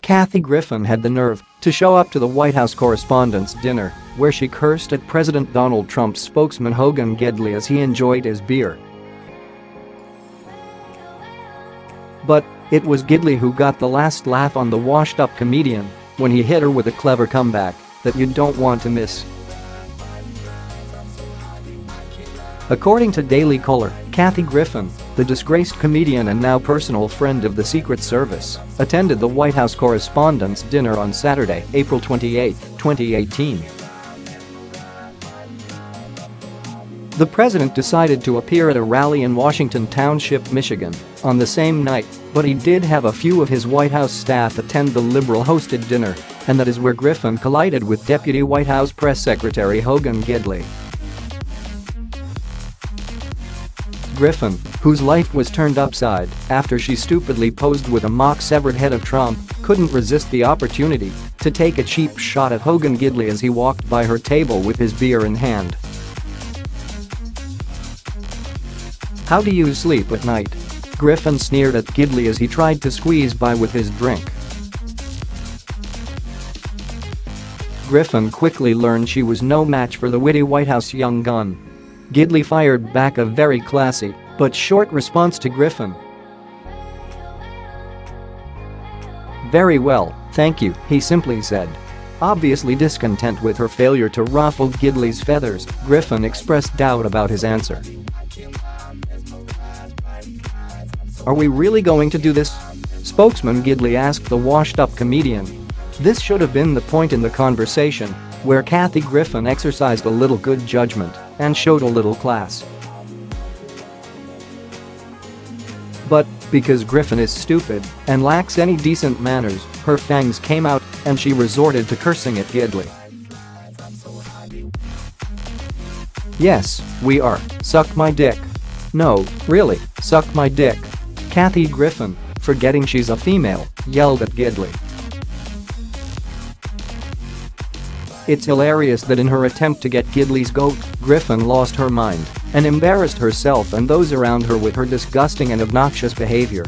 Kathy Griffin had the nerve to show up to the White House Correspondents Dinner, where she cursed at President Donald Trump's spokesman Hogan Gidley as he enjoyed his beer. But it was Gidley who got the last laugh on the washed-up comedian when he hit her with a clever comeback that you don't want to miss. According to Daily Caller, Kathy Griffin, the disgraced comedian and now personal friend of the Secret Service, attended the White House Correspondents' Dinner on Saturday, April 28, 2018. The president decided to appear at a rally in Washington Township, Michigan, on the same night, but he did have a few of his White House staff attend the Liberal-hosted dinner, and that is where Griffin collided with Deputy White House Press Secretary Hogan Gidley. Griffin, whose life was turned upside after she stupidly posed with a mock-severed head of Trump, couldn't resist the opportunity to take a cheap shot at Hogan Gidley as he walked by her table with his beer in hand. "How do you sleep at night?" Griffin sneered at Gidley as he tried to squeeze by with his drink. Griffin quickly learned she was no match for the witty White House young gun. Gidley fired back a very classy but short response to Griffin. "Very well, thank you," he simply said. Obviously discontent with her failure to ruffle Gidley's feathers, Griffin expressed doubt about his answer. "Are we really going to do this?" Spokesman Gidley asked the washed-up comedian. This should have been the point in the conversation where Kathy Griffin exercised a little good judgment and showed a little class. But because Griffin is stupid and lacks any decent manners, her fangs came out and she resorted to cursing at Gidley. "Yes, we are. Suck my dick." "No, really, suck my dick." Kathy Griffin, forgetting she's a female, yelled at Gidley. It's hilarious that in her attempt to get Gidley's goat, Griffin lost her mind and embarrassed herself and those around her with her disgusting and obnoxious behavior.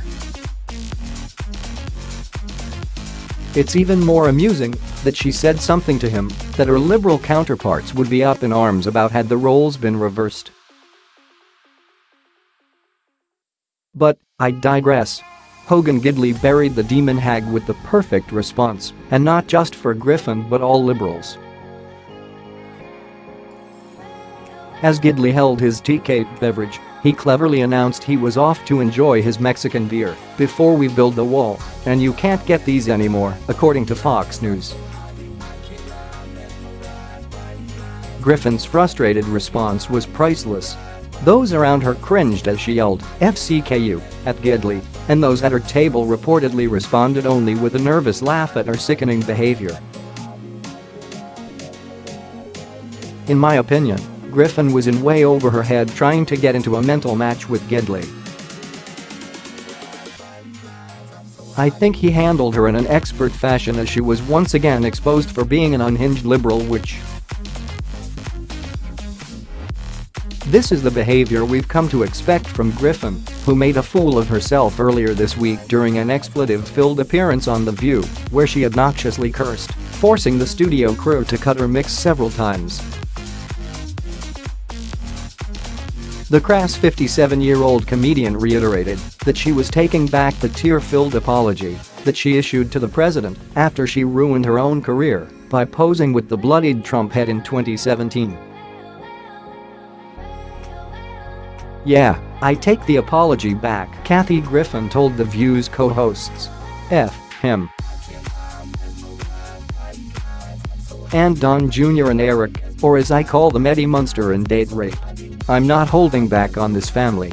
It's even more amusing that she said something to him that her liberal counterparts would be up in arms about had the roles been reversed. But I digress. Hogan Gidley buried the demon-hag with the perfect response, and not just for Griffin but all liberals. As Gidley held his Tecate beverage, he cleverly announced he was off to enjoy his Mexican beer before we build the wall, and you can't get these anymore, according to Fox News. Griffin's frustrated response was priceless. Those around her cringed as she yelled, "FCKU," at Gidley, and those at her table reportedly responded only with a nervous laugh at her sickening behavior. In my opinion, Griffin was in way over her head trying to get into a mental match with Gidley. I think he handled her in an expert fashion as she was once again exposed for being an unhinged liberal witch. This is the behavior we've come to expect from Griffin, who made a fool of herself earlier this week during an expletive-filled appearance on The View, where she obnoxiously cursed, forcing the studio crew to cut her mix several times. The crass 57-year-old comedian reiterated that she was taking back the tear-filled apology that she issued to the president after she ruined her own career by posing with the bloodied Trump head in 2017. "Yeah, I take the apology back," Kathy Griffin told The View's co-hosts. "F him. And Don Jr. and Eric, or as I call them Eddie Munster and date rape. I'm not holding back on this family.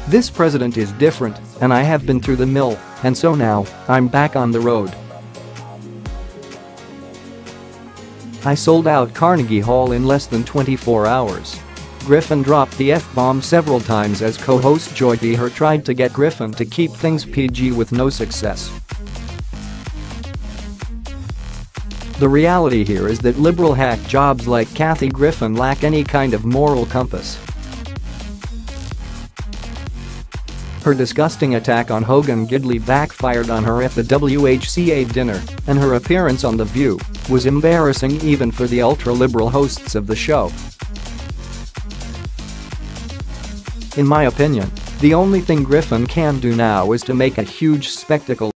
This president is different, and I have been through the mill, and so now, I'm back on the road. I sold out Carnegie Hall in less than 24 hours. Griffin dropped the F-bomb several times as co-host Joy Behar tried to get Griffin to keep things PG with no success. The reality here is that liberal hack jobs like Kathy Griffin lack any kind of moral compass. Her disgusting attack on Hogan Gidley backfired on her at the WHCA dinner, and her appearance on The View was embarrassing even for the ultra-liberal hosts of the show. In my opinion, the only thing Griffin can do now is to make a huge spectacle.